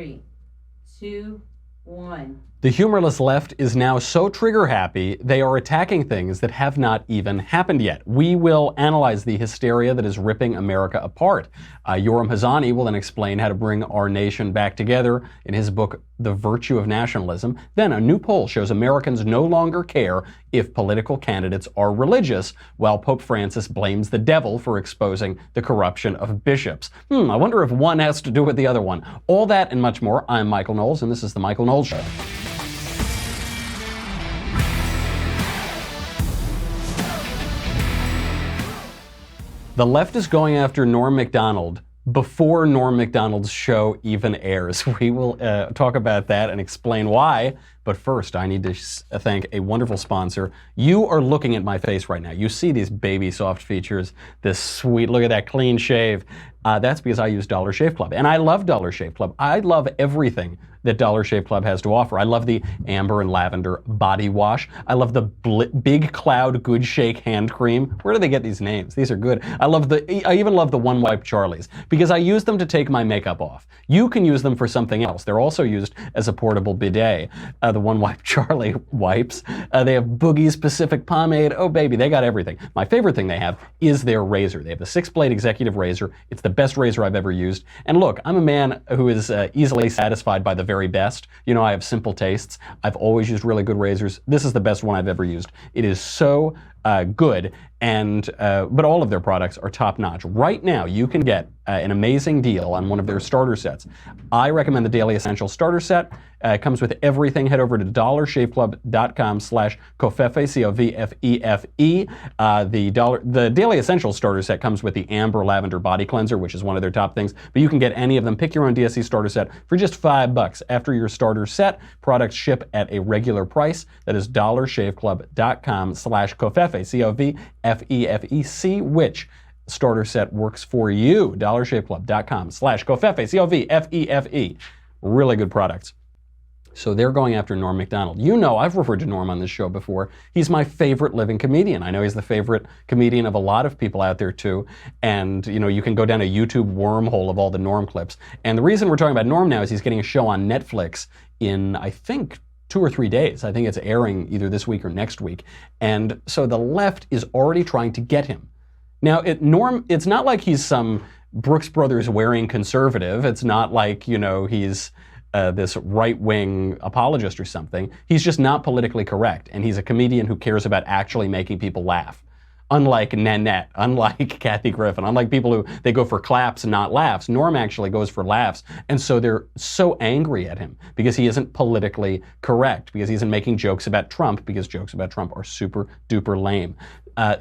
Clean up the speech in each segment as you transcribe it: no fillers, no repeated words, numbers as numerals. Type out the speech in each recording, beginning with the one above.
3, 2, 1. The humorless left is now so trigger happy, they are attacking things that have not even happened yet. We will analyze the hysteria that is ripping America apart. Yoram Hazony will then explain how to bring our nation back together in his book, The Virtue of Nationalism. Then a new poll shows Americans no longer care if political candidates are religious, while Pope Francis blames the devil for exposing the corruption of bishops. I wonder if one has to do with the other one. All that and much more. I'm Michael Knowles, and this is The Michael Knowles Show. The left is going after Norm Macdonald before Norm Macdonald's show even airs. We will talk about that and explain why. But first, I need to thank a wonderful sponsor. You are looking at my face right now. You see these baby soft features, this sweet, look at that clean shave. That's because I use Dollar Shave Club. And I love Dollar Shave Club. I love everything that Dollar Shave Club has to offer. I love the amber and lavender body wash. I love the Big Cloud Good Shake hand cream. Where do they get these names? These are good. I even love the One Wipe Charlies because I use them to take my makeup off. You can use them for something else. They're also used as a portable bidet. The One Wipe Charlie wipes. They have Boogie's Pacific Pomade. Oh baby, they got everything. My favorite thing they have is their razor. They have the 6-blade executive razor. It's the best razor I've ever used. And look, I'm a man who is easily satisfied by the very best. You know, I have simple tastes. I've always used really good razors. This is the best one I've ever used. It is so good, and but all of their products are top notch. Right now, you can get an amazing deal on one of their starter sets. I recommend the Daily Essential Starter Set. It comes with everything. Head over to dollarshaveclub.com/Covfefe, C-O-V-F-E-F-E. The Daily Essential Starter Set comes with the Amber Lavender Body Cleanser, which is one of their top things, but you can get any of them. Pick your own DSC starter set for just $5. After your starter set, products ship at a regular price. That is dollarshaveclub.com/Covfefe, C-O-V-F-E-F-E. Which starter set works for you. dollarshaveclub.com/Covfefe, C-O-V-F-E-F-E. Really good products. So they're going after Norm Macdonald. You know, I've referred to Norm on this show before. He's my favorite living comedian. I know he's the favorite comedian of a lot of people out there too. And, you know, you can go down a YouTube wormhole of all the Norm clips. And the reason we're talking about Norm now is he's getting a show on Netflix in, I think, 2 or 3 days. I think it's airing either this week or next week. And so the left is already trying to get him. Now, Norm, it's not like he's some Brooks Brothers wearing conservative. It's not like, you know, he's this right-wing apologist or something. He's just not politically correct, and he's a comedian who cares about actually making people laugh. Unlike Nanette, unlike Kathy Griffin, unlike people who they go for claps and not laughs, Norm actually goes for laughs. And so they're so angry at him because he isn't politically correct, because he isn't making jokes about Trump, because jokes about Trump are super duper lame.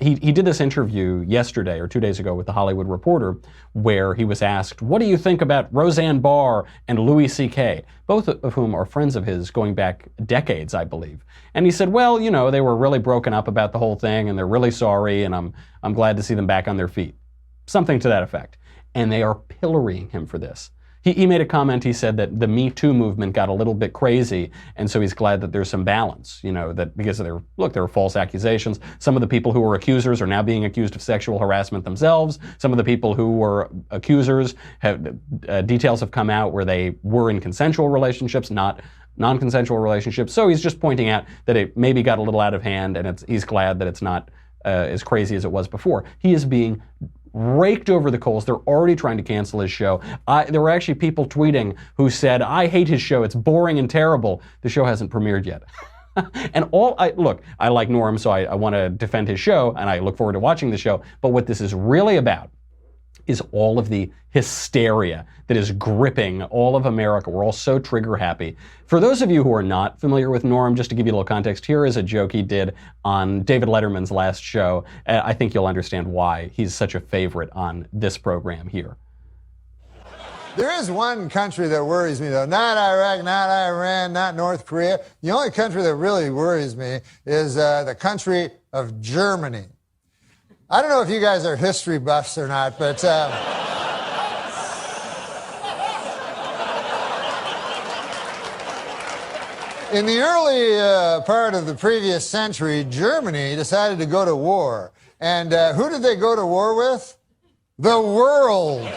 He did this interview yesterday or 2 days ago with The Hollywood Reporter where he was asked, what do you think about Roseanne Barr and Louis C.K., both of whom are friends of his going back decades, I believe. And he said, well, you know, they were really broken up about the whole thing and they're really sorry and I'm glad to see them back on their feet. Something to that effect. And they are pillorying him for this. He made a comment, he said that the Me Too movement got a little bit crazy, and so he's glad that there's some balance, you know, that because there are false accusations. Some of the people who were accusers are now being accused of sexual harassment themselves. Some of the people who were accusers details have come out where they were in consensual relationships, not non-consensual relationships. So he's just pointing out that it maybe got a little out of hand, and he's glad that it's not as crazy as it was before. He is being raked over the coals. They're already trying to cancel his show. There were actually people tweeting who said, I hate his show. It's boring and terrible. The show hasn't premiered yet. And I like Norm, so I want to defend his show, and I look forward to watching the show. But what this is really about is all of the hysteria that is gripping all of America. We're all so trigger happy. For those of you who are not familiar with Norm, just to give you a little context, here is a joke he did on David Letterman's last show. I think you'll understand why he's such a favorite on this program here. There is one country that worries me, though. Not Iraq, not Iran, not North Korea. The only country that really worries me is the country of Germany. I don't know if you guys are history buffs or not, but in the early part of the previous century, Germany decided to go to war. And who did they go to war with? The world.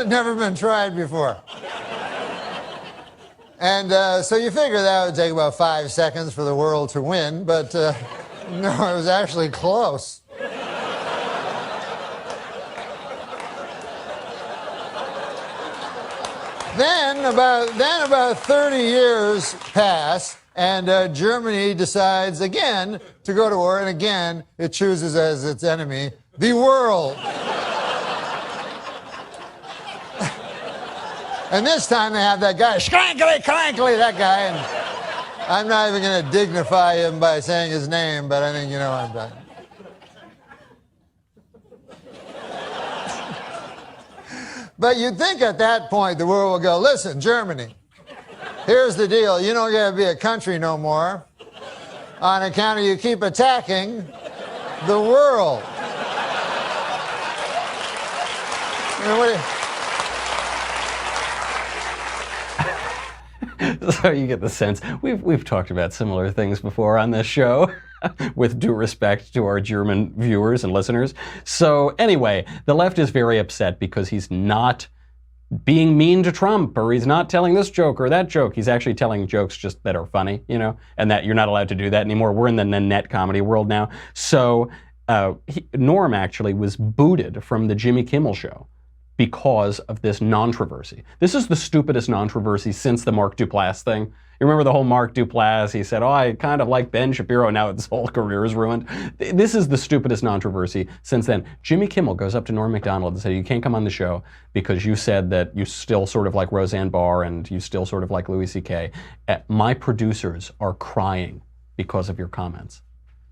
had never been tried before. And so you figure that would take about 5 seconds for the world to win, but no, it was actually close. Then about 30 years pass, and Germany decides again to go to war, and again it chooses as its enemy the world. And this time they have that guy, Schrankly, Crankly, that guy, and I'm not even going to dignify him by saying his name, but I think you know what I'm talking about. But you'd think at that point the world will go, listen, Germany, here's the deal. You don't get to be a country no more on account of you keep attacking the world. You know, what do you... So you get the sense. We've talked about similar things before on this show, with due respect to our German viewers and listeners. So anyway, the left is very upset because he's not being mean to Trump, or he's not telling this joke or that joke. He's actually telling jokes just that are funny, you know, and that you're not allowed to do that anymore. We're in the Nanette comedy world now. So Norm actually was booted from the Jimmy Kimmel show because of this non-traversy. This is the stupidest non-traversy since the Mark Duplass thing. You remember the whole Mark Duplass? He said, oh, I kind of like Ben Shapiro. Now his whole career is ruined. This is the stupidest non-traversy since then. Jimmy Kimmel goes up to Norm Macdonald and said, you can't come on the show because you said that you still sort of like Roseanne Barr and you still sort of like Louis C.K. My producers are crying because of your comments.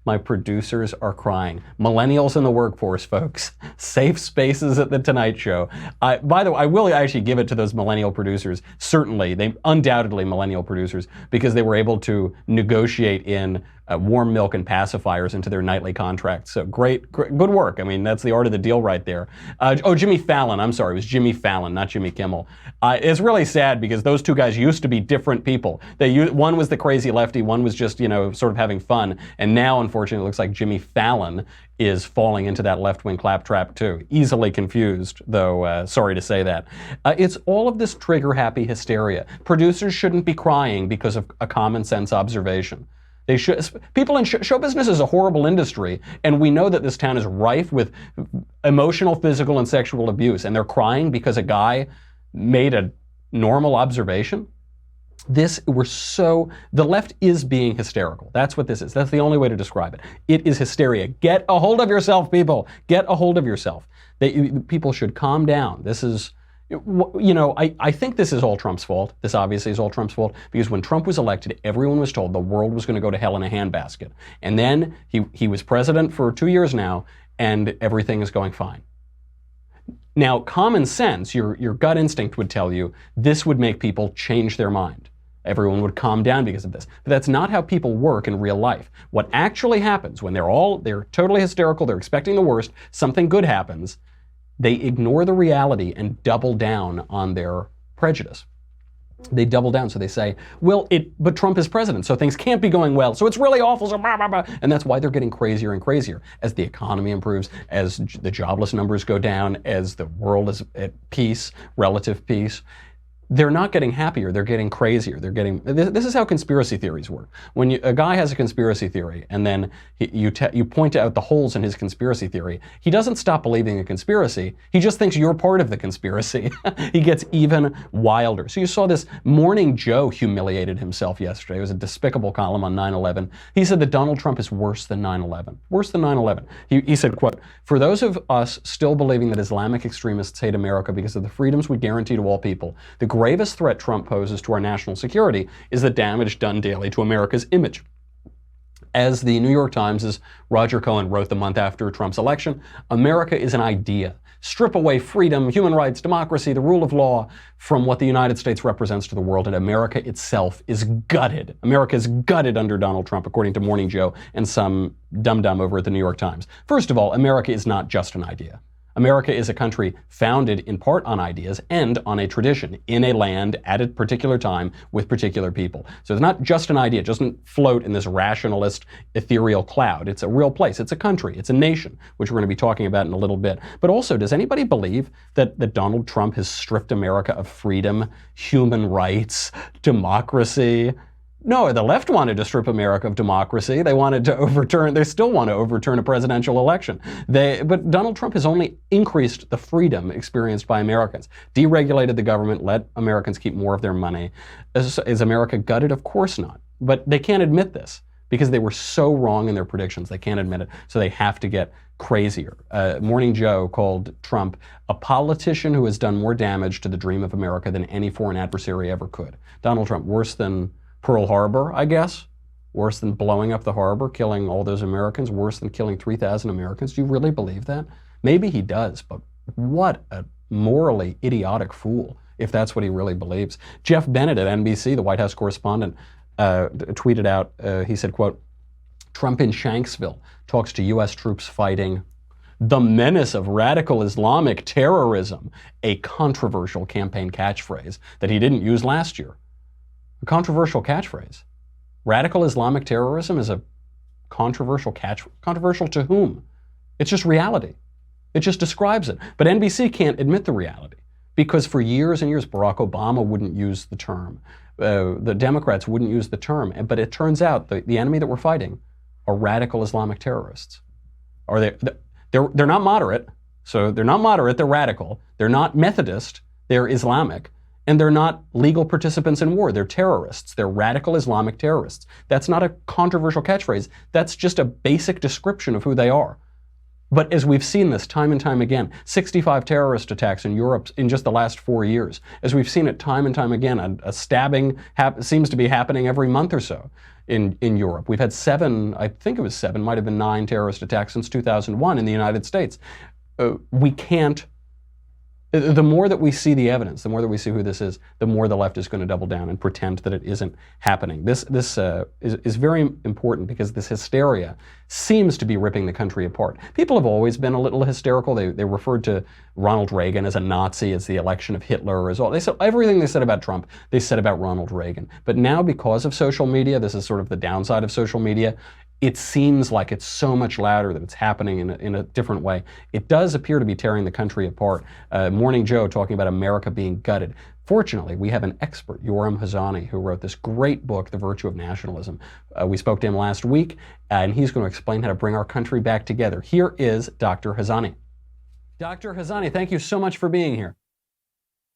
My producers are crying. Millennials in the workforce, folks. Safe spaces at the Tonight Show. By the way, I will actually give it to those millennial producers. Certainly, they undoubtedly millennial producers, because they were able to negotiate in warm milk and pacifiers into their nightly contracts. So great, good work. I mean, that's the art of the deal right there. Jimmy Fallon. I'm sorry, it was Jimmy Fallon, not Jimmy Kimmel. It's really sad because those two guys used to be different people. One was the crazy lefty, one was just, you know, sort of having fun. And now, unfortunately, it looks like Jimmy Fallon is falling into that left-wing claptrap too. Easily confused, though, sorry to say that. It's all of this trigger-happy hysteria. Producers shouldn't be crying because of a common-sense observation. They should. People in show business is a horrible industry, and we know that this town is rife with emotional, physical, and sexual abuse, and they're crying because a guy made a normal observation. The left is being hysterical. That's what this is. That's the only way to describe it. It is hysteria. Get a hold of yourself, people. Get a hold of yourself. People should calm down. This is, you know, I think this is all Trump's fault. This obviously is all Trump's fault, because when Trump was elected, everyone was told the world was going to go to hell in a handbasket. And then he was president for 2 years now, and everything is going fine. Now, common sense, your gut instinct would tell you this would make people change their mind. Everyone would calm down because of this. But that's not how people work in real life. What actually happens when they're totally hysterical, they're expecting the worst, something good happens, they ignore the reality and double down on their prejudice. They double down, so they say, well, but Trump is president, so things can't be going well, so it's really awful, so blah, blah, blah. And that's why they're getting crazier and crazier. As the economy improves, as the jobless numbers go down, as the world is at peace, relative peace, they're not getting happier, they're getting crazier. This is how conspiracy theories work. When a guy has a conspiracy theory and then you point out the holes in his conspiracy theory, he doesn't stop believing a conspiracy, he just thinks you're part of the conspiracy. He gets even wilder. So you saw this Morning Joe humiliated himself yesterday. It was a despicable column on 9/11. He said that Donald Trump is worse than 9/11. Worse than 9/11. He said, quote, for those of us still believing that Islamic extremists hate America because of the freedoms we guarantee to all people, the gravest threat Trump poses to our national security is the damage done daily to America's image. As the New York Times' Roger Cohen wrote the month after Trump's election, America is an idea. Strip away freedom, human rights, democracy, the rule of law from what the United States represents to the world, and America itself is gutted. America is gutted under Donald Trump, according to Morning Joe and some dum-dum over at the New York Times. First of all, America is not just an idea. America is a country founded in part on ideas and on a tradition in a land at a particular time with particular people. So it's not just an idea. It doesn't float in this rationalist, ethereal cloud. It's a real place. It's a country. It's a nation, which we're going to be talking about in a little bit. But also, does anybody believe that Donald Trump has stripped America of freedom, human rights, democracy? No, the left wanted to strip America of democracy. They still want to overturn a presidential election. But Donald Trump has only increased the freedom experienced by Americans, deregulated the government, let Americans keep more of their money. Is America gutted? Of course not. But they can't admit this because they were so wrong in their predictions. They can't admit it, so they have to get crazier. Morning Joe called Trump a politician who has done more damage to the dream of America than any foreign adversary ever could. Donald Trump, worse than Pearl Harbor, I guess, worse than blowing up the harbor, killing all those Americans, worse than killing 3,000 Americans. Do you really believe that? Maybe he does, but what a morally idiotic fool if that's what he really believes. Jeff Bennett at NBC, the White House correspondent, tweeted out, he said, quote, Trump in Shanksville talks to U.S. troops fighting the menace of radical Islamic terrorism, a controversial campaign catchphrase that he didn't use last year. A controversial catchphrase. Radical Islamic terrorism is a controversial controversial to whom? It's just reality. It just describes it. But NBC can't admit the reality because for years and years, Barack Obama wouldn't use the term. The Democrats wouldn't use the term. But it turns out the enemy that we're fighting are radical Islamic terrorists. They're not moderate. So they're not moderate, they're radical. They're not Methodist, they're Islamic. And they're not legal participants in war. They're terrorists. They're radical Islamic terrorists. That's not a controversial catchphrase. That's just a basic description of who they are. But as we've seen this time and time again, 65 terrorist attacks in Europe in just the last 4 years. As we've seen it time and time again, a stabbing seems to be happening every month or so in Europe. We've had 7, I think it was 7, might have been 9 terrorist attacks since 2001 in the United States. We can't. The more that we see the evidence, the more that we see who this is, the more the left is going to double down and pretend that it isn't happening. This is very important because this hysteria seems to be ripping the country apart. People have always been a little hysterical. They referred to Ronald Reagan as a Nazi, as the election of Hitler, as all. They said everything they said about Trump, they said about Ronald Reagan. But now, because of social media, this is sort of the downside of social media. It seems like it's so much louder that it's happening in a different way. It does appear to be tearing the country apart. Morning Joe talking about America being gutted. Fortunately, we have an expert, Yoram Hazony, who wrote this great book, The Virtue of Nationalism. We spoke to him last week, and he's going to explain how to bring our country back together. Here is Dr. Hazony. Dr. Hazony, thank you so much for being here.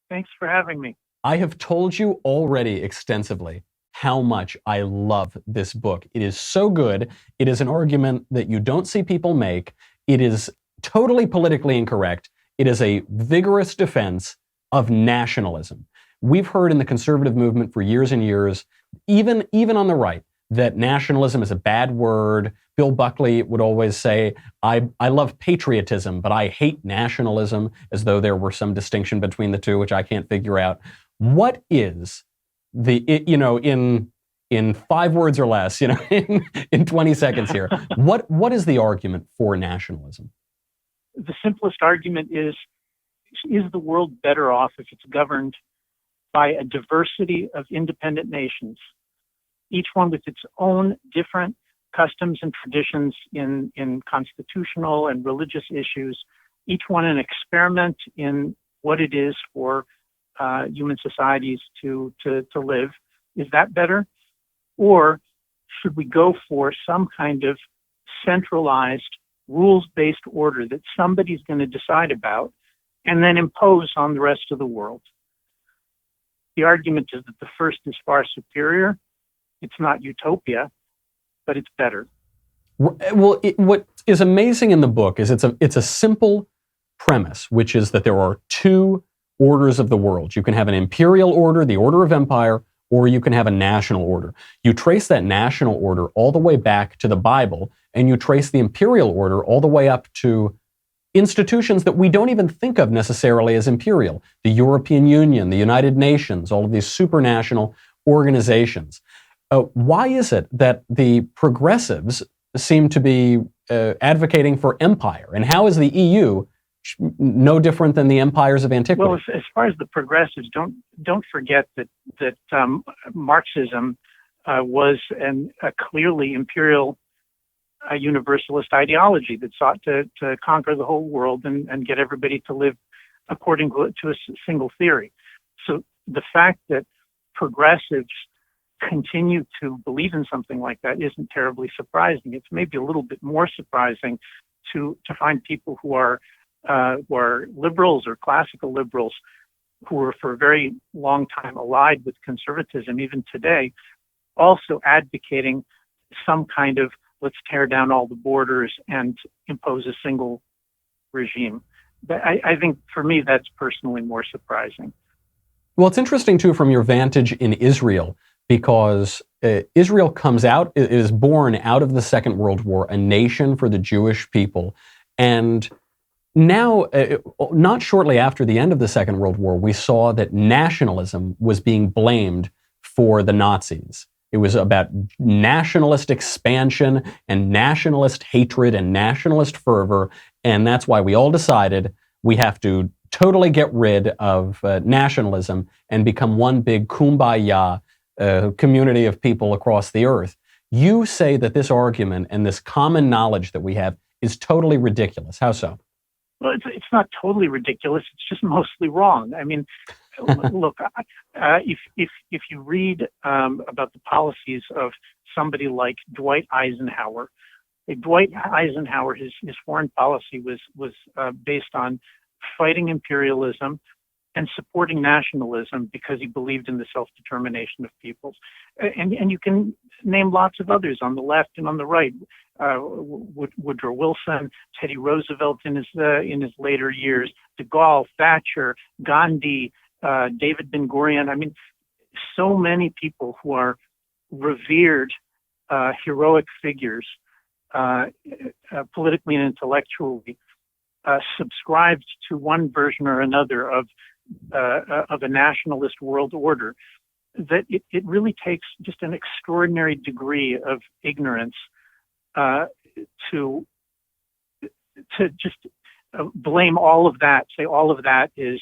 Thanks for having me. I have told you already extensively how much I love this book. It is so good. It is an argument that you don't see people make. It is totally politically incorrect. It is a vigorous defense of nationalism. We've heard in the conservative movement for years and years, even on the right, that nationalism is a bad word. Bill Buckley would always say, I love patriotism, but I hate nationalism, as though there were some distinction between the two, which I can't figure out. What is in 5 words or less, in 20 seconds here, what is the argument for nationalism? The simplest argument is the world better off if it's governed by a diversity of independent nations, each one with its own different customs and traditions in constitutional and religious issues, each one an experiment in what it is for human societies to live. Is that better? Or should we go for some kind of centralized, rules-based order that somebody's going to decide about and then impose on the rest of the world? The argument is that the first is far superior. It's not utopia, but it's better. Well, what is amazing in the book is it's a simple premise, which is that there are 2 orders of the world. You can have an imperial order, the order of empire, or you can have a national order. You trace that national order all the way back to the Bible, and you trace the imperial order all the way up to institutions that we don't even think of necessarily as imperial. The European Union, the United Nations, all of these supranational organizations. Why is it that the progressives seem to be advocating for empire? And how is the EU no different than the empires of antiquity. Well, as far as the progressives, don't forget that Marxism was a clearly imperial universalist ideology that sought to conquer the whole world and get everybody to live according to a single theory. So the fact that progressives continue to believe in something like that isn't terribly surprising. It's maybe a little bit more surprising to find people who are liberals or classical liberals who were for a very long time allied with conservatism, even today, also advocating some kind of let's tear down all the borders and impose a single regime. But I think for me, that's personally more surprising. Well, it's interesting too from your vantage in Israel, because Israel comes out, it is born out of the Second World War, a nation for the Jewish people. And now, not shortly after the end of the Second World War, we saw that nationalism was being blamed for the Nazis. It was about nationalist expansion and nationalist hatred and nationalist fervor. And that's why we all decided we have to totally get rid of nationalism and become one big kumbaya community of people across the earth. You say that this argument and this common knowledge that we have is totally ridiculous. How so? Well, it's not totally ridiculous. It's just mostly wrong. I mean, look, if you read about the policies of somebody like Dwight Eisenhower, his foreign policy was based on fighting imperialism and supporting nationalism because he believed in the self-determination of peoples. And you can name lots of others on the left and on the right. Woodrow Wilson, Teddy Roosevelt in his later years, de Gaulle, Thatcher, Gandhi, David Ben-Gurion. I mean, so many people who are revered, heroic figures, politically and intellectually, subscribed to one version or another of a nationalist world order. That it really takes just an extraordinary degree of ignorance to just blame all of that, say all of that is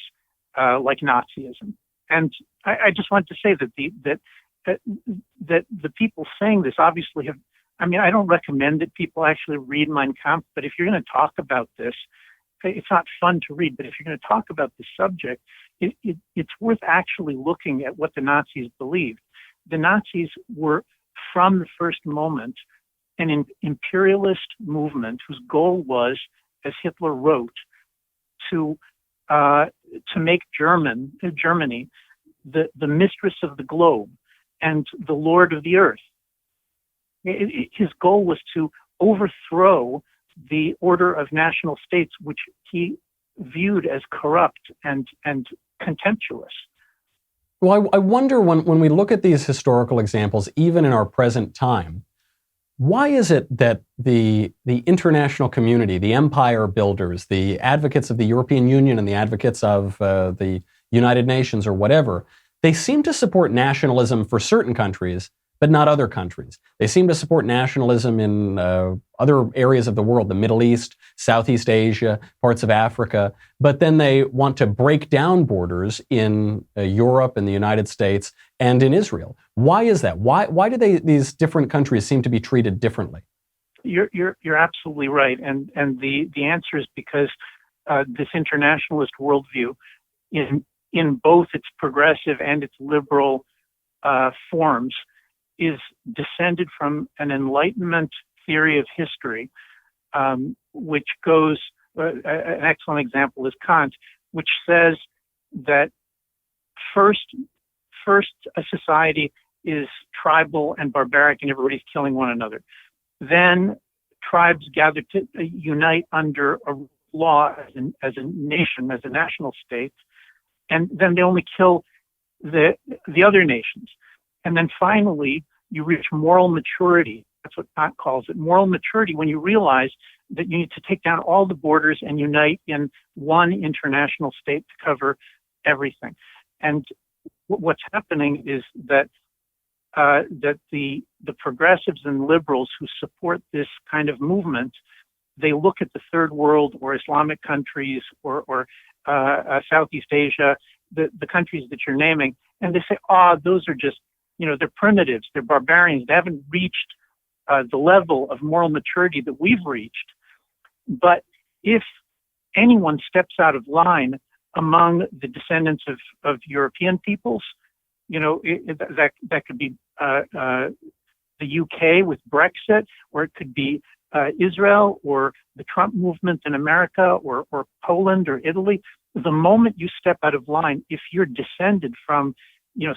like Nazism. And I just want to say that the people saying this obviously have, I mean, I don't recommend that people actually read Mein Kampf, but if you're going to talk about this, it's not fun to read, but if you're going to talk about this subject, it's worth actually looking at what the Nazis believed. The Nazis were, from the first moment, an imperialist movement whose goal was, as Hitler wrote, to make Germany the mistress of the globe and the lord of the earth. His goal was to overthrow the order of national states, which he viewed as corrupt and contemptuous. Well, I wonder when we look at these historical examples, even in our present time, why is it that the international community, the empire builders, the advocates of the European Union and the advocates of the United Nations or whatever, they seem to support nationalism for certain countries, but not other countries? They seem to support nationalism in other areas of the world, the Middle East, Southeast Asia, parts of Africa, but then they want to break down borders in Europe and the United States and in Israel. Why is that? Why do these different countries seem to be treated differently? You're absolutely right, and the answer is because this internationalist worldview, in both its progressive and its liberal forms, is descended from an Enlightenment theory of history, which goes, an excellent example is Kant, which says that first a society is tribal and barbaric and everybody's killing one another. Then tribes gather to unite under a law as a nation, as a national state, and then they only kill the other nations. And then finally, you reach moral maturity. That's what Kant calls it. Moral maturity, when you realize that you need to take down all the borders and unite in one international state to cover everything. And what's happening is that the progressives and liberals who support this kind of movement they look at the third world or Islamic countries or Southeast Asia, the countries that you're naming, and they say, those are just, they're primitives, they're barbarians, they haven't reached the level of moral maturity that we've reached. But if anyone steps out of line among the descendants of European peoples, that could be the UK with Brexit, or it could be Israel, or the Trump movement in America, or Poland or Italy. The moment you step out of line, if you're descended from,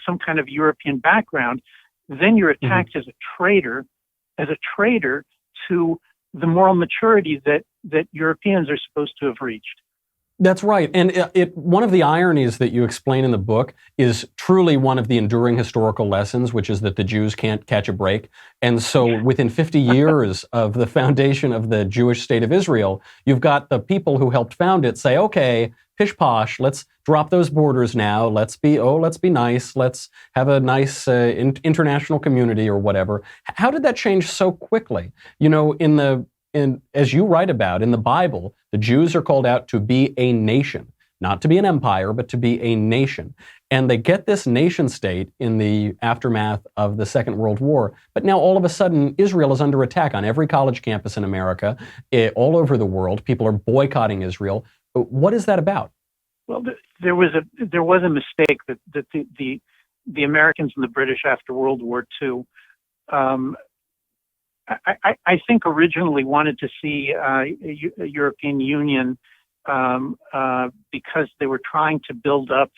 some kind of European background, then you're attacked as a traitor to the moral maturity that Europeans are supposed to have reached. That's right. And one of the ironies that you explain in the book is truly one of the enduring historical lessons, which is that the Jews can't catch a break. And so within 50 years of the foundation of the Jewish state of Israel, you've got the people who helped found it say, okay, pish posh, let's drop those borders now. Let's be nice. Let's have a nice international community or whatever. How did that change so quickly? As you write about in the Bible, the Jews are called out to be a nation, not to be an empire, but to be a nation. And they get this nation state in the aftermath of the Second World War. But now all of a sudden, Israel is under attack on every college campus in America, all over the world. People are boycotting Israel. What is that about? Well, there was a mistake that the Americans and the British after World War II, I think originally wanted to see a European Union because they were trying to build up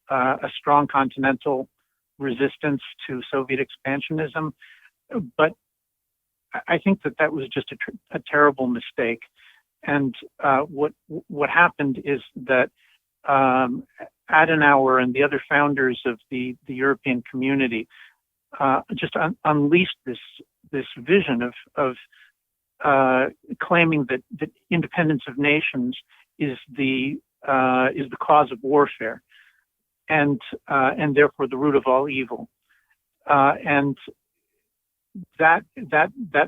a strong continental resistance to Soviet expansionism. But I think that was just a terrible mistake. And what happened is that Adenauer and the other founders of the European community just unleashed this vision of claiming that independence of nations is the cause of warfare, and therefore the root of all evil. And that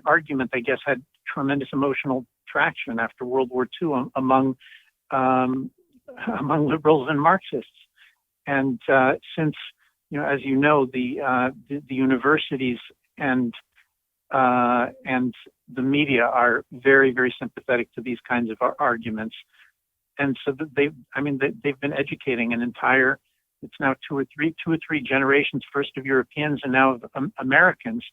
argument, I guess, had tremendous emotional traction after World War II among liberals and Marxists. And since, as you know, the universities and the media are very, very sympathetic to these kinds of arguments, and so they've been educating an entire, it's now two or three generations, first of Europeans and now of Americans,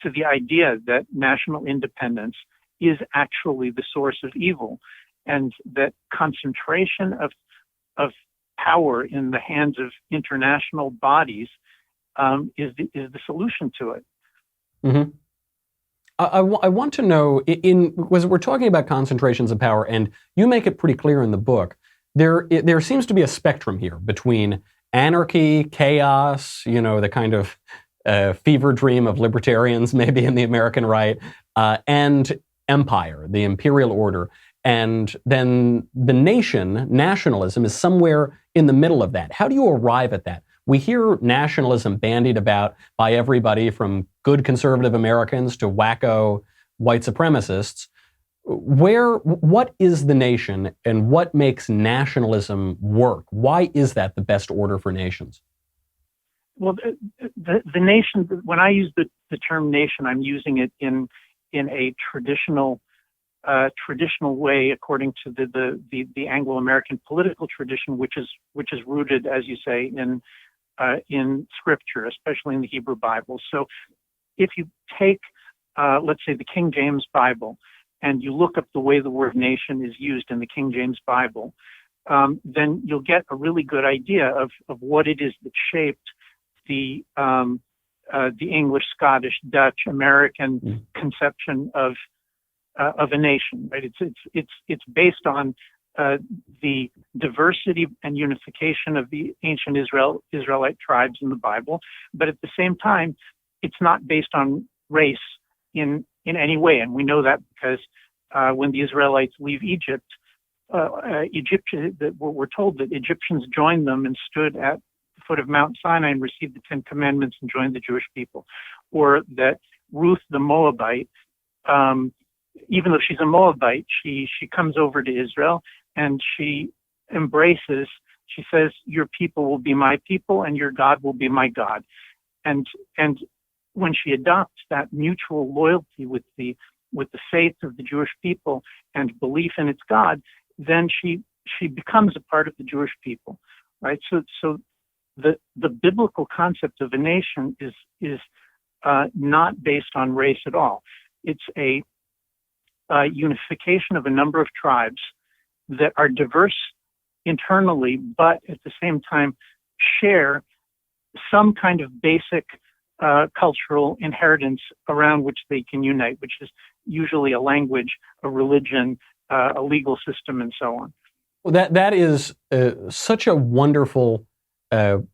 to the idea that national independence is actually the source of evil, and that concentration of power in the hands of international bodies is the solution to it. Mm-hmm. I want to know, because we're talking about concentrations of power, and you make it pretty clear in the book, there seems to be a spectrum here between anarchy, chaos, the kind of fever dream of libertarians maybe in the American right, and empire, the imperial order. And then the nationalism, is somewhere in the middle of that. How do you arrive at that? We hear nationalism bandied about by everybody from good conservative Americans to wacko white supremacists. What is the nation, and what makes nationalism work? Why is that the best order for nations? Well, the nation, when I use the term nation, I'm using it in a traditional way, according to the Anglo-American political tradition, which is rooted, as you say, in Scripture, especially in the Hebrew Bible. So, if you take, let's say, the King James Bible, and you look up the way the word nation is used in the King James Bible, then you'll get a really good idea of what it is that shaped the English, Scottish, Dutch, American conception of a nation. Right? It's based on the diversity and unification of the ancient Israelite tribes in the Bible, but at the same time, it's not based on race in any way. And we know that because when the Israelites leave Egypt, we're told that Egyptians joined them and stood at the foot of Mount Sinai and received the Ten Commandments and joined the Jewish people. Or that Ruth the Moabite even though she's a Moabite, she comes over to Israel and she embraces. She says, "Your people will be my people, and your God will be my God." And when she adopts that mutual loyalty with the faith of the Jewish people and belief in its God, then she becomes a part of the Jewish people, right? So the biblical concept of a nation is not based on race at all. It's a unification of a number of tribes that are diverse internally, but at the same time share some kind of basic cultural inheritance around which they can unite, which is usually a language, a religion, a legal system, and so on. Well, that is such a wonderful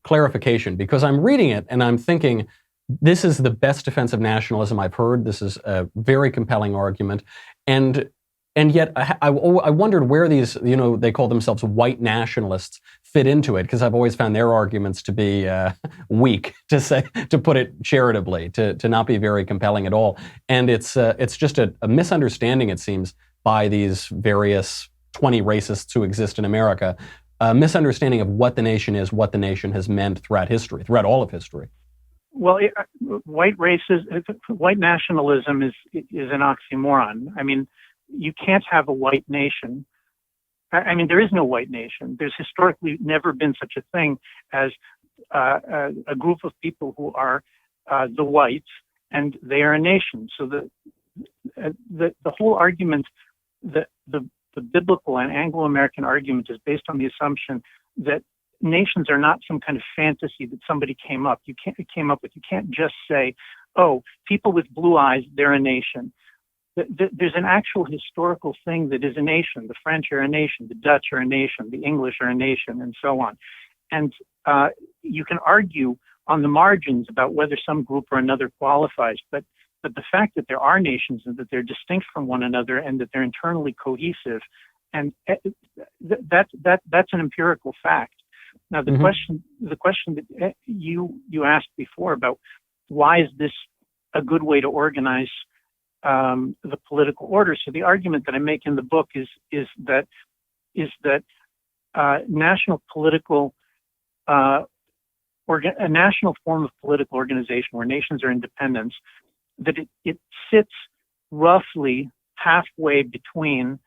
clarification, because I'm reading it and I'm thinking, this is the best defense of nationalism I've heard. This is a very compelling argument. And yet I wondered where these, they call themselves white nationalists, fit into it, because I've always found their arguments to be weak, to put it charitably, to not be very compelling at all. And it's just a misunderstanding, it seems, by these various 20 racists who exist in America, a misunderstanding of what the nation is, what the nation has meant throughout history, throughout all of history. Well, white nationalism is an oxymoron. I mean, you can't have a white nation. I mean, there is no white nation. There's historically never been such a thing as a group of people who are the whites, and they are a nation. So the whole argument, the biblical and Anglo-American argument, is based on the assumption that nations are not some kind of fantasy that somebody came up with. You can't just say, "Oh, people with blue eyes, they're a nation." There's an actual historical thing that is a nation. The French are a nation, the Dutch are a nation, the English are a nation, and so on. And you can argue on the margins about whether some group or another qualifies, but the fact that there are nations and that they're distinct from one another and that they're internally cohesive, and that's an empirical fact. Now, the question that you asked before about why is this a good way to organize the political order. So the argument that I make in the book is that a national form of political organization where nations are independent, that it sits roughly halfway between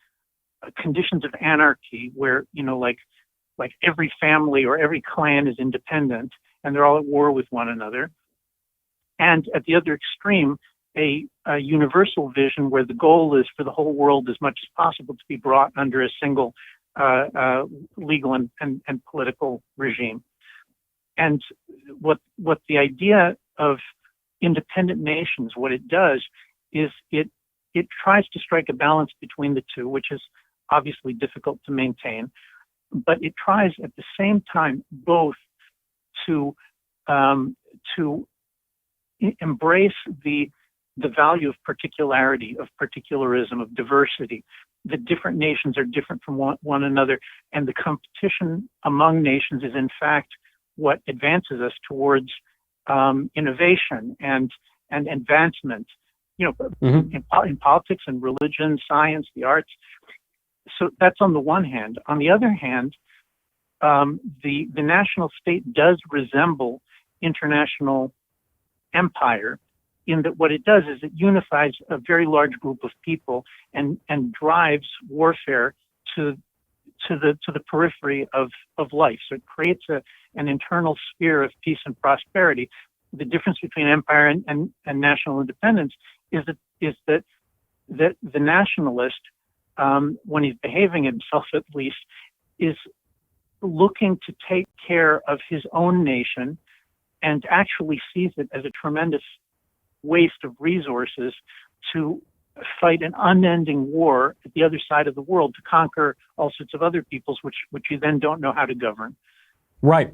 conditions of anarchy, where like every family or every clan is independent and they're all at war with one another, and at the other extreme, a universal vision where the goal is for the whole world as much as possible to be brought under a single legal and political regime. And what the idea of independent nations, what it does is it tries to strike a balance between the two, which is obviously difficult to maintain, but it tries at the same time both to embrace the value of particularity, of particularism, of diversity. The different nations are different from one another, and the competition among nations is in fact what advances us towards innovation and advancement, in politics and religion, science, the arts. So that's on the one hand. On the other hand, the national state does resemble international empire, in that what it does is it unifies a very large group of people and drives warfare to the periphery of life. So it creates an internal sphere of peace and prosperity. The difference between empire and national independence is that the nationalist, when he's behaving himself at least, is looking to take care of his own nation and actually sees it as a tremendous waste of resources to fight an unending war at the other side of the world to conquer all sorts of other peoples, which you then don't know how to govern. Right.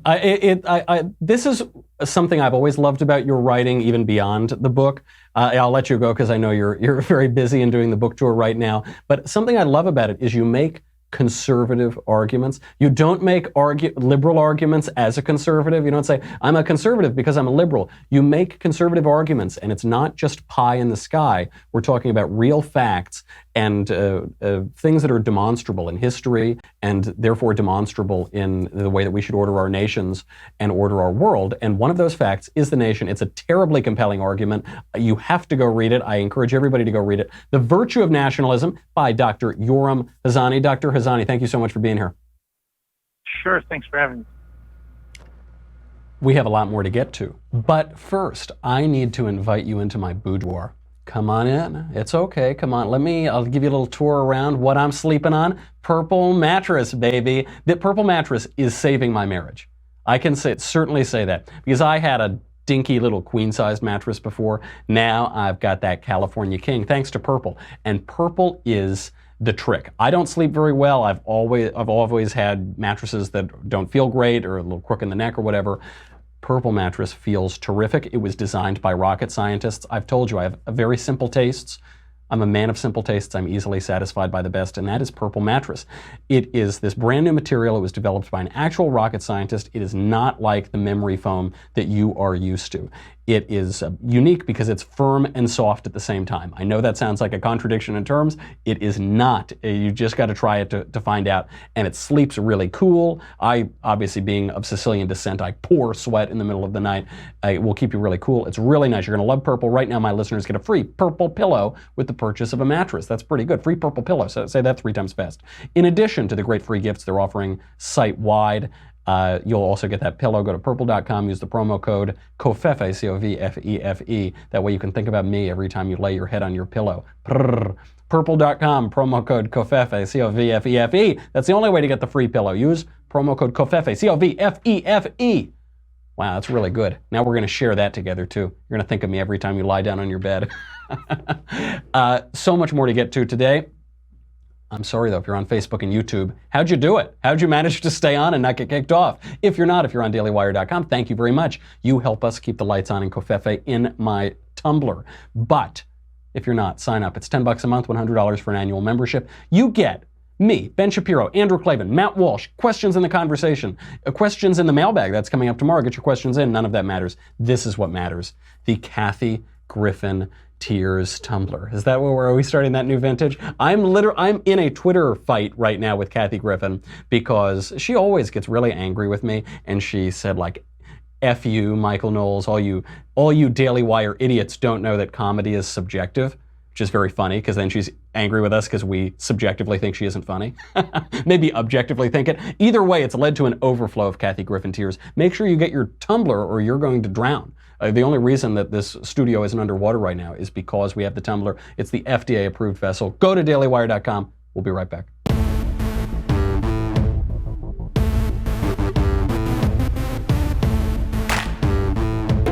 This is something I've always loved about your writing, even beyond the book. I'll let you go because I know you're very busy and doing the book tour right now. But something I love about it is you make conservative arguments. You don't make liberal arguments as a conservative. You don't say, I'm a conservative because I'm a liberal. You make conservative arguments, and it's not just pie in the sky. We're talking about real facts and things that are demonstrable in history and therefore demonstrable in the way that we should order our nations and order our world. And one of those facts is the nation. It's a terribly compelling argument. You have to go read it. I encourage everybody to go read it. The Virtue of Nationalism by Dr. Yoram Hazony. Dr. Hazony, thank you so much for being here. Sure, thanks for having me. We have a lot more to get to. But first, I need to invite you into my boudoir. Come on in. It's okay. Come on. I'll give you a little tour around what I'm sleeping on. Purple mattress, baby. The purple mattress is saving my marriage. I can certainly say that because I had a dinky little queen-sized mattress before. Now I've got that California King thanks to purple. And purple is the trick. I don't sleep very well. I've always had mattresses that don't feel great or a little crook in the neck or whatever. Purple mattress feels terrific. It was designed by rocket scientists. I've told you I have very simple tastes. I'm a man of simple tastes. I'm easily satisfied by the best, and that is purple mattress. It is this brand new material. It was developed by an actual rocket scientist. It is not like the memory foam that you are used to. It is unique because it's firm and soft at the same time. I know that sounds like a contradiction in terms. It is not. You just got to try it to find out. And it sleeps really cool. I, obviously being of Sicilian descent, I pour sweat in the middle of the night. It will keep you really cool. It's really nice. You're going to love purple. Right now, my listeners get a free purple pillow with the purchase of a mattress. That's pretty good. Free purple pillow. So say that 3 times fast. In addition to the great free gifts they're offering site-wide, you'll also get that pillow. Go to purple.com, use the promo code COVFEFE, C-O-V-F-E-F-E. That way you can think about me every time you lay your head on your pillow. Purple.com, promo code COVFEFE, C-O-V-F-E-F-E. That's the only way to get the free pillow. Use promo code COVFEFE, C-O-V-F-E-F-E. Wow, that's really good. Now we're going to share that together too. You're going to think of me every time you lie down on your bed. So much more to get to today. I'm sorry, though, if you're on Facebook and YouTube, how'd you do it? How'd you manage to stay on and not get kicked off? If you're not, if you're on dailywire.com, thank you very much. You help us keep the lights on in Covfefe in my Tumblr. But if you're not, sign up. It's $10 a month, $100 for an annual membership. You get me, Ben Shapiro, Andrew Klavan, Matt Walsh, questions in the conversation, questions in the mailbag. That's coming up tomorrow. Get your questions in. None of that matters. This is what matters. The Kathy Griffin Tears Tumblr. Is that where are we starting that new vintage? I'm in a Twitter fight right now with Kathy Griffin because she always gets really angry with me, and she said like, F you, Michael Knowles, all you Daily Wire idiots don't know that comedy is subjective, which is very funny because then she's angry with us because we subjectively think she isn't funny. Maybe objectively think it. Either way, it's led to an overflow of Kathy Griffin tears. Make sure you get your Tumblr or you're going to drown. The only reason that this studio isn't underwater right now is because we have the Tumblr. It's the FDA-approved vessel. Go to dailywire.com. We'll be right back.